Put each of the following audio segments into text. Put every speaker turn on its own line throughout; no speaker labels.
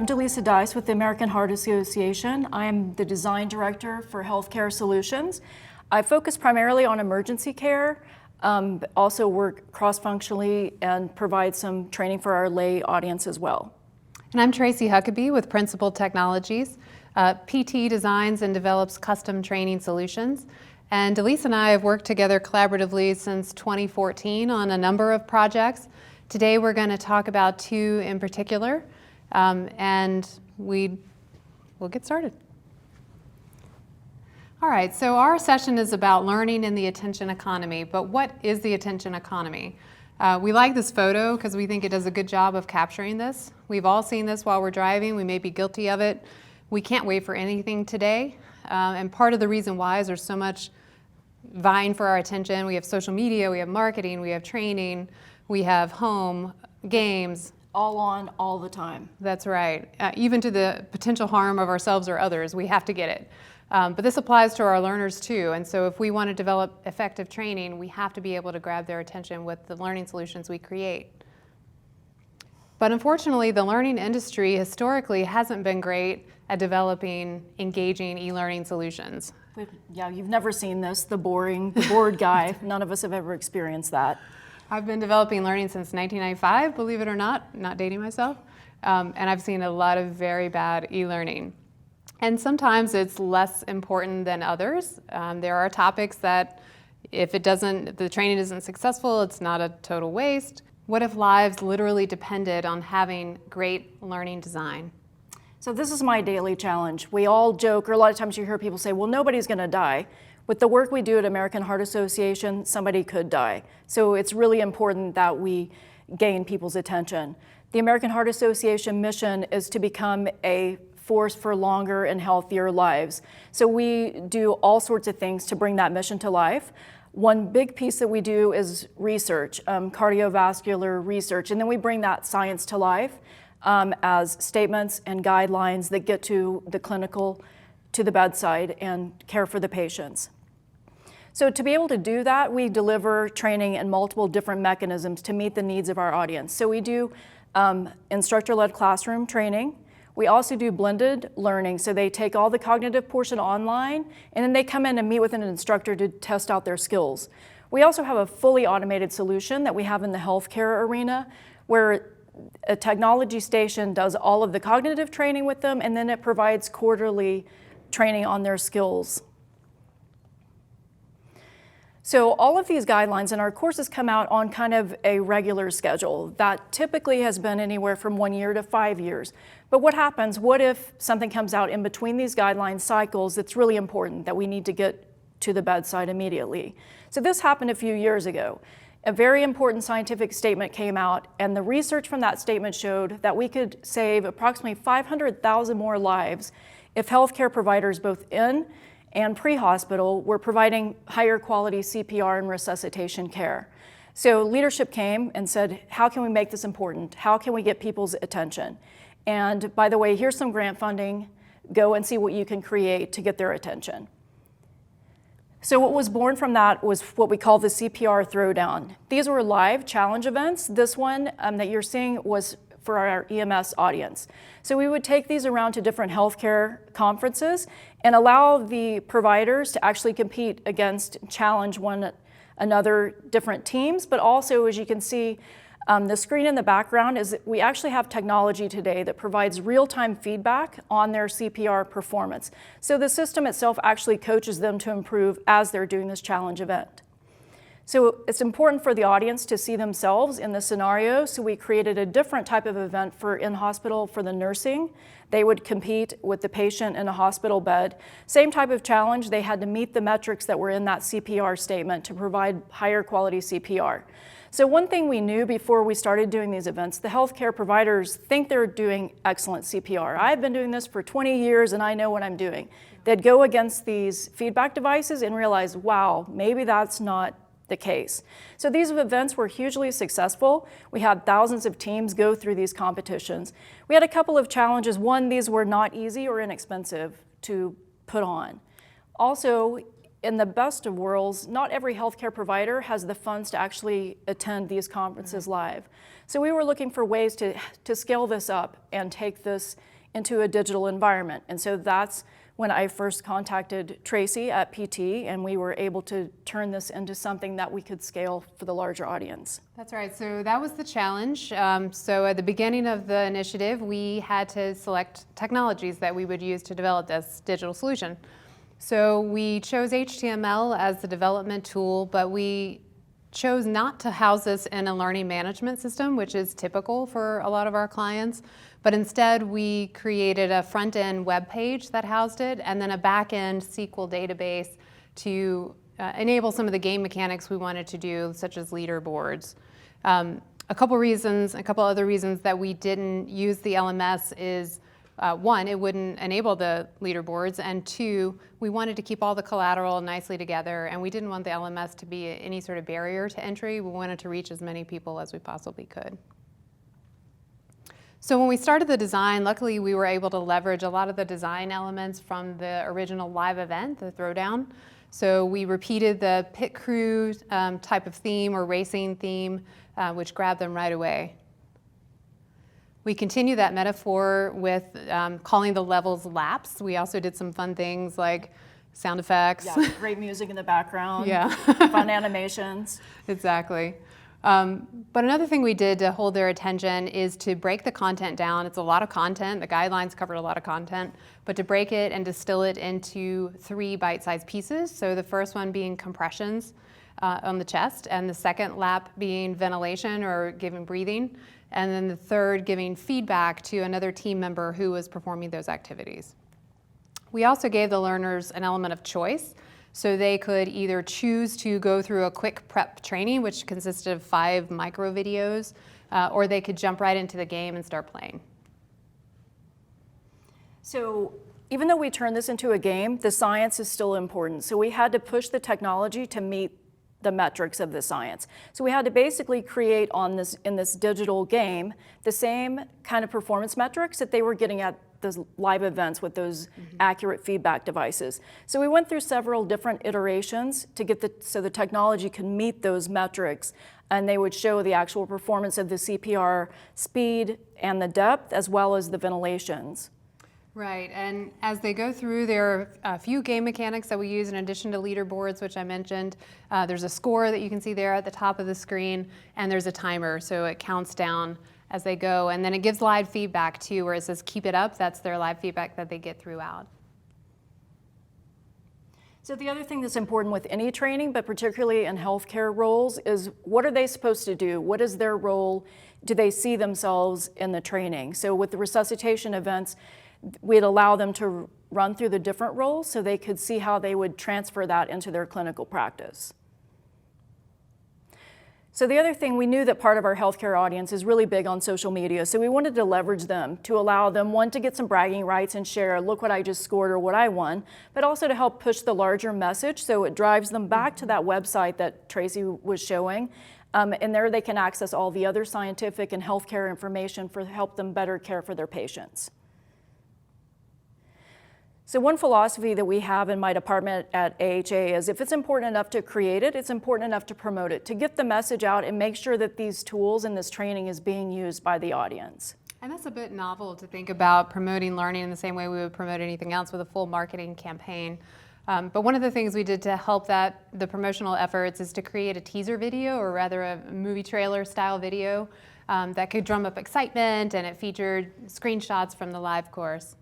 I'm Delisa Dice with the American Heart Association. I'm the Design Director for Healthcare Solutions. I focus primarily on emergency care, also work cross-functionally and provide some training for our lay audience as well.
And I'm Tracy Huckabee with Principal Technologies. PT designs and develops custom training solutions. And Delisa and I have worked together collaboratively since 2014 on a number of projects. Today we're going to talk about two in particular, and we'll get started. All right, so our session is about learning in the attention economy, but what is the attention economy? We like this photo because we think it does a good job of capturing this. We've all seen this while we're driving. We may be guilty of it. We can't wait for anything today, and part of the reason why is there's so much vying for our attention. We have social media, we have marketing, we have training, we have home, games.
All on, all the time.
That's right. Even to the potential harm of ourselves or others, we have to get it. But this applies to our learners too, and so if we want to develop effective training, we have to be able to grab their attention with the learning solutions we create. But unfortunately, the learning industry historically hasn't been great at developing engaging e-learning solutions.
Yeah, you've never seen this, the bored guy. None of us have ever experienced that.
I've been developing learning since 1995, believe it or not dating myself, and I've seen a lot of very bad e-learning. And sometimes it's less important than others. There are topics that if the training isn't successful, it's not a total waste. What if lives literally depended on having great learning design?
So this is my daily challenge. We all joke, or a lot of times you hear people say, well, nobody's going to die. With the work we do at American Heart Association, somebody could die. So it's really important that we gain people's attention. The American Heart Association mission is to become a force for longer and healthier lives. So we do all sorts of things to bring that mission to life. One big piece that we do is research, cardiovascular research, and then we bring that science to life as statements and guidelines that get to the clinical, to the bedside, and care for the patients. So to be able to do that, we deliver training in multiple different mechanisms to meet the needs of our audience. So we do instructor-led classroom training. We also do blended learning, so they take all the cognitive portion online, and then they come in and meet with an instructor to test out their skills. We also have a fully automated solution that we have in the healthcare arena, where a technology station does all of the cognitive training with them, and then it provides quarterly training on their skills. So all of these guidelines and our courses come out on kind of a regular schedule that typically has been anywhere from 1 year to 5 years. But what happens, what if something comes out in between these guideline cycles that's really important that we need to get to the bedside immediately? So this happened a few years ago. A very important scientific statement came out, and the research from that statement showed that we could save approximately 500,000 more lives if healthcare providers both in and pre-hospital were providing higher quality CPR and resuscitation care. So leadership came and said, how can we make this important? How can we get people's attention? And by the way, here's some grant funding. Go and see what you can create to get their attention. So what was born from that was what we call the CPR Throwdown. These were live challenge events. This one that you're seeing was for our EMS audience. So we would take these around to different healthcare conferences and allow the providers to actually compete against, challenge one another, different teams, but also, as you can see, the screen in the background is we actually have technology today that provides real-time feedback on their CPR performance. So the system itself actually coaches them to improve as they're doing this challenge event. So it's important for the audience to see themselves in the scenario, so we created a different type of event for in-hospital for the nursing. They would compete with the patient in a hospital bed. Same type of challenge, they had to meet the metrics that were in that CPR statement to provide higher quality CPR. So one thing we knew before we started doing these events, the healthcare providers think they're doing excellent CPR. I've been doing this for 20 years and I know what I'm doing. They'd go against these feedback devices and realize, wow, maybe that's not the case. So these events were hugely successful. We had thousands of teams go through these competitions. We had a couple of challenges. One, these were not easy or inexpensive to put on. Also, in the best of worlds, not every healthcare provider has the funds to actually attend these conferences live. So we were looking for ways to scale this up and take this into a digital environment. And so that's when I first contacted Tracy at PT, and we were able to turn this into something that we could scale for the larger audience.
That's right. So that was the challenge. So at the beginning of the initiative, we had to select technologies that we would use to develop this digital solution. So we chose HTML as the development tool, but we chose not to house this in a learning management system, which is typical for a lot of our clients, but instead we created a front-end web page that housed it, and then a back-end SQL database to enable some of the game mechanics we wanted to do, such as leaderboards. A couple other reasons that we didn't use the LMS is one, it wouldn't enable the leaderboards, and two, we wanted to keep all the collateral nicely together, and we didn't want the LMS to be any sort of barrier to entry. We wanted to reach as many people as we possibly could. So when we started the design, luckily we were able to leverage a lot of the design elements from the original live event, the Throwdown. So we repeated the pit crew type of theme or racing theme, which grabbed them right away. We continue that metaphor with calling the levels laps. We also did some fun things like sound effects.
Yeah, great music in the background.
Yeah.
Fun animations.
Exactly. But another thing we did to hold their attention is to break the content down. It's a lot of content. The guidelines covered a lot of content, but to break it and distill it into 3 bite-sized pieces. So the first one being compressions on the chest, and the second lap being ventilation or giving breathing, and then the third giving feedback to another team member who was performing those activities. We also gave the learners an element of choice, so they could either choose to go through a quick prep training, which consisted of 5 micro videos, or they could jump right into the game and start playing.
So even though we turned this into a game, the science is still important. So we had to push the technology to meet the metrics of the science. So we had to basically create in this digital game the same kind of performance metrics that they were getting at those live events with those accurate feedback devices. So we went through several different iterations to get so the technology could meet those metrics, and they would show the actual performance of the CPR speed and the depth, as well as the ventilations.
Right, and as they go through, there are a few game mechanics that we use in addition to leaderboards, which I mentioned. There's a score that you can see there at the top of the screen, and there's a timer, so it counts down as they go, and then it gives live feedback too, where it says keep it up. That's their live feedback that they get throughout.
So the other thing that's important with any training, but particularly in healthcare roles, is what are they supposed to do? What is their role? Do they see themselves in the training? So with the resuscitation events, we'd allow them to run through the different roles so they could see how they would transfer that into their clinical practice. So the other thing, we knew that part of our healthcare audience is really big on social media, so we wanted to leverage them to allow them, one, to get some bragging rights and share, look what I just scored or what I won, but also to help push the larger message so it drives them back to that website that Tracy was showing. And there they can access all the other scientific and healthcare information to help them better care for their patients. So one philosophy that we have in my department at AHA is if it's important enough to create it, it's important enough to promote it, to get the message out and make sure that these tools and this training is being used by the audience.
And that's a bit novel to think about promoting learning in the same way we would promote anything else with a full marketing campaign. But one of the things we did to help the promotional efforts is to create a teaser video, or rather a movie trailer style video that could drum up excitement, and it featured screenshots from the live course.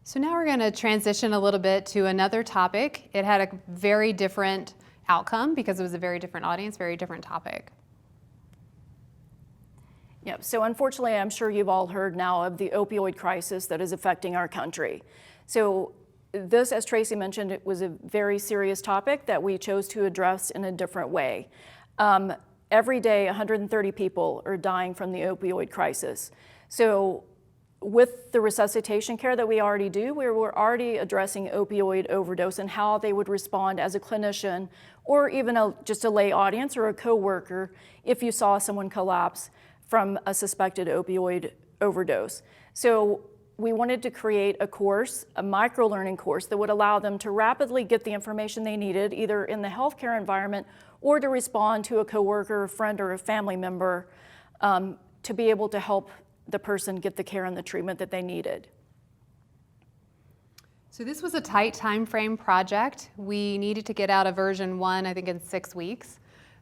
So now we're going to transition a little bit to another topic. It had a very different outcome because it was a very different audience, very different topic.
Yep, so unfortunately, I'm sure you've all heard now of the opioid crisis that is affecting our country. So this, as Tracy mentioned, it was a very serious topic that we chose to address in a different way. Every day, 130 people are dying from the opioid crisis. So with the resuscitation care that we already do, we're already addressing opioid overdose and how they would respond as a clinician or even just a lay audience or a coworker if you saw someone collapse from a suspected opioid overdose. So we wanted to create a course, a microlearning course that would allow them to rapidly get the information they needed either in the healthcare environment or to respond to a coworker, a friend, or a family member to be able to help the person get the care and the treatment that they needed.
So this was a tight time frame project. We needed to get out a version 1, I think, in 6 weeks,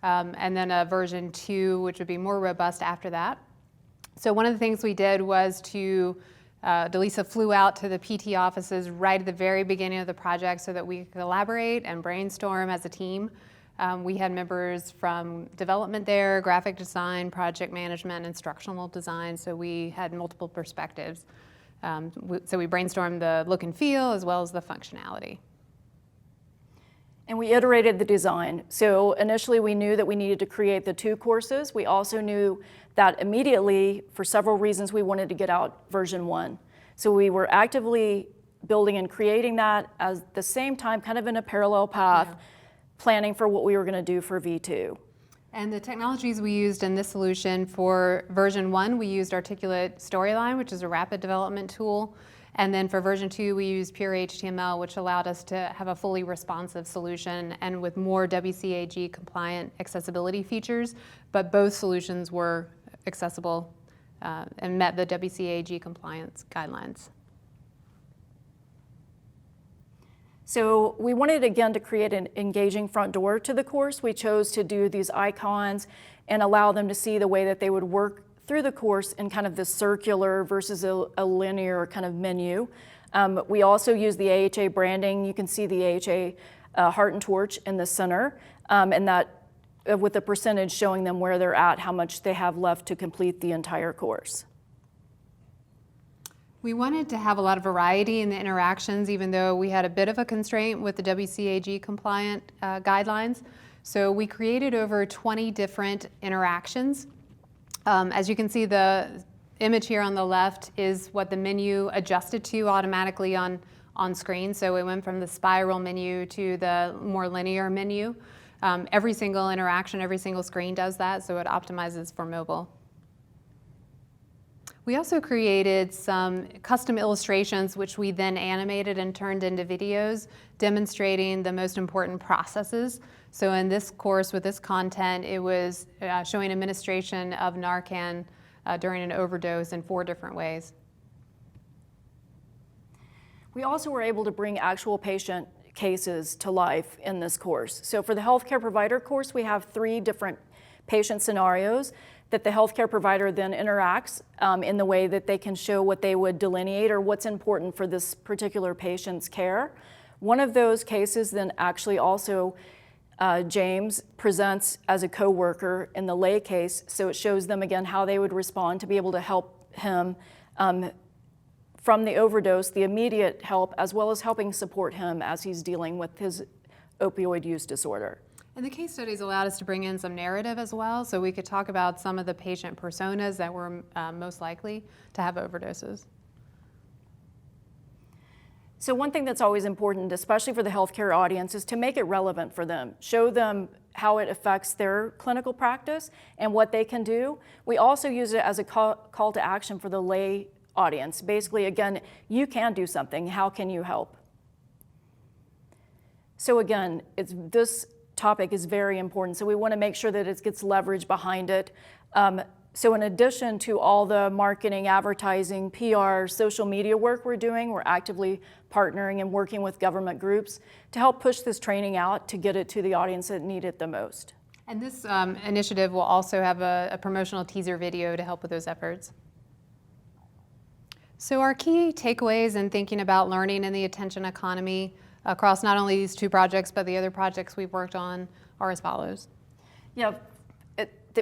and then a version 2, which would be more robust after that. So one of the things we did was Delisa flew out to the PT offices right at the very beginning of the project so that we could collaborate and brainstorm as a team. We had members from development there, graphic design, project management, instructional design, so we had multiple perspectives. So we brainstormed the look and feel as well as the functionality.
And we iterated the design. So initially we knew that we needed to create the 2 courses. We also knew that immediately, for several reasons, we wanted to get out version 1. So we were actively building and creating that at the same time, kind of in a parallel path, planning for what we were going to do for V2.
And the technologies we used in this solution for version 1, we used Articulate Storyline, which is a rapid development tool. And then for version 2, we used Pure HTML, which allowed us to have a fully responsive solution and with more WCAG compliant accessibility features. But both solutions were accessible and met the WCAG compliance guidelines.
So we wanted, again, to create an engaging front door to the course. We chose to do these icons and allow them to see the way that they would work through the course in kind of this circular versus a linear kind of menu. We also use the AHA branding. You can see the AHA heart and torch in the center, and that with the percentage showing them where they're at, how much they have left to complete the entire course.
We wanted to have a lot of variety in the interactions, even though we had a bit of a constraint with the WCAG compliant guidelines. So we created over 20 different interactions. As you can see, the image here on the left is what the menu adjusted to automatically on screen. So we went from the spiral menu to the more linear menu. Every single interaction, every single screen does that, so it optimizes for mobile. We also created some custom illustrations, which we then animated and turned into videos demonstrating the most important processes. So in this course with this content, it was showing administration of Narcan during an overdose in 4 different ways.
We also were able to bring actual patient cases to life in this course. So for the healthcare provider course, we have 3 different patient scenarios that the healthcare provider then interacts in the way that they can show what they would delineate or what's important for this particular patient's care. One of those cases then actually also James presents as a coworker in the lay case, so it shows them again how they would respond to be able to help him from the overdose, the immediate help, as well as helping support him as he's dealing with his opioid use disorder.
And the case studies allowed us to bring in some narrative as well, so we could talk about some of the patient personas that were most likely to have overdoses.
So one thing that's always important, especially for the healthcare audience, is to make it relevant for them. Show them how it affects their clinical practice and what they can do. We also use it as a call to action for the lay audience. Basically, again, you can do something. How can you help? So again, this topic is very important, so we want to make sure that it gets leverage behind it. So in addition to all the marketing, advertising, PR, social media work we're doing, we're actively partnering and working with government groups to help push this training out to get it to the audience that need it the most.
And this initiative will also have a promotional teaser video to help with those efforts. So our key takeaways in thinking about learning in the attention economy across not only these 2 projects, but the other projects we've worked on are as follows.
Yeah,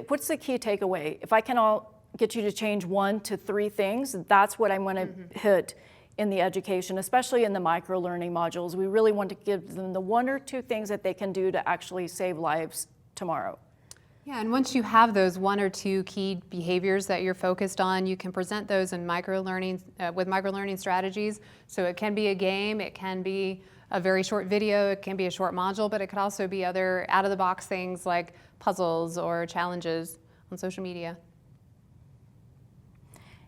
what's the key takeaway? If I can get you to change 1 to 3 things, that's what I'm going to hit in the education, especially in the microlearning modules. We really want to give them the 1 or 2 things that they can do to actually save lives tomorrow.
Yeah, and once you have those 1 or 2 key behaviors that you're focused on, you can present those in microlearning with microlearning strategies. So it can be a game, it can be a very short video, it can be a short module, but it could also be other out-of-the-box things like puzzles or challenges on social media.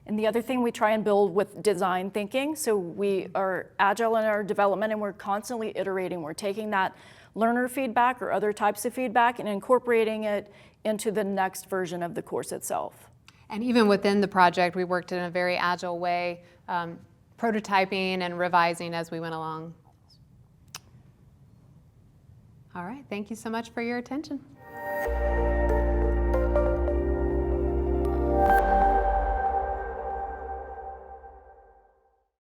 And the other thing we try and build with design thinking, so we are agile in our development and we're constantly iterating. We're taking that learner feedback or other types of feedback and incorporating it into the next version of the course itself.
And even within the project, we worked in a very agile way, prototyping and revising as we went along. All right, thank you so much for your attention.